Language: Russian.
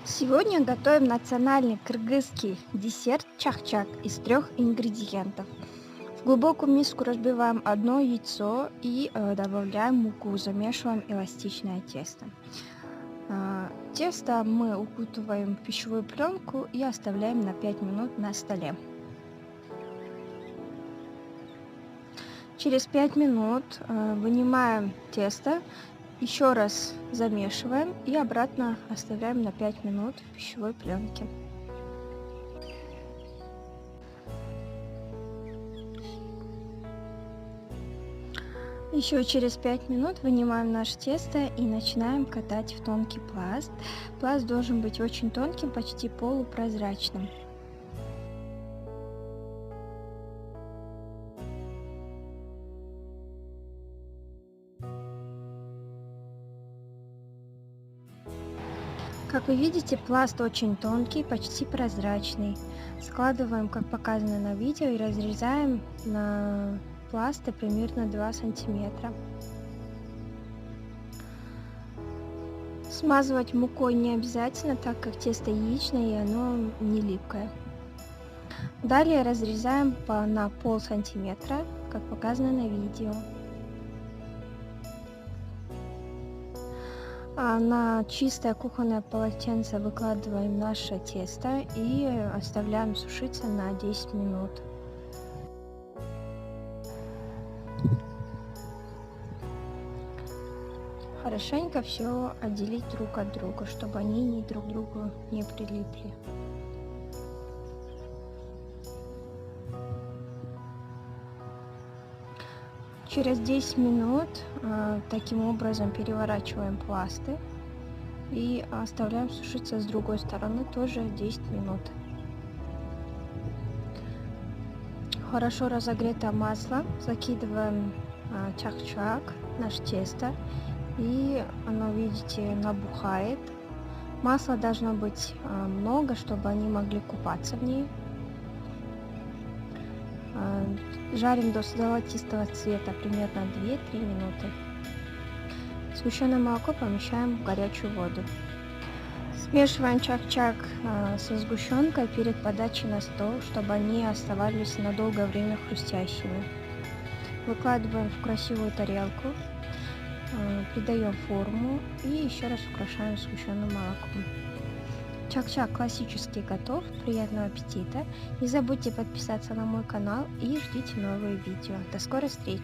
Сегодня готовим национальный кыргызский десерт чахчак из 3 ингредиентов. В глубокую миску разбиваем одно яйцо и добавляем муку, замешиваем эластичное тесто. Тесто мы укутываем в пищевую пленку и оставляем на 5 минут на столе. Через 5 минут вынимаем тесто, еще раз замешиваем и обратно оставляем на 5 минут в пищевой пленке. Еще через 5 минут вынимаем наше тесто и начинаем катать в тонкий пласт. Пласт должен быть очень тонким, почти полупрозрачным. Как вы видите, пласт очень тонкий, почти прозрачный. Складываем, как показано на видео, и разрезаем на пласты примерно 2 сантиметра. Смазывать мукой не обязательно, так как тесто яичное и оно не липкое. Далее разрезаем на полсантиметра, как показано на видео. На чистое кухонное полотенце выкладываем наше тесто и оставляем сушиться на 10 минут. Хорошенько все отделить друг от друга, чтобы они друг к другу не прилипли. Через 10 минут таким образом переворачиваем пласты и оставляем сушиться с другой стороны тоже 10 минут. Хорошо разогретое масло закидываем чахчак, наше тесто, и оно, видите, набухает. Масла должно быть много, чтобы они могли купаться в ней. Жарим до золотистого цвета примерно 2-3 минуты. Сгущенное молоко помещаем в горячую воду. Смешиваем чахчак со сгущенкой перед подачей на стол, чтобы они оставались на долгое время хрустящими. Выкладываем в красивую тарелку, придаем форму и еще раз украшаем сгущенным молоком. Чахчак классический готов. Приятного аппетита! Не забудьте подписаться на мой канал и ждите новые видео. До скорой встречи!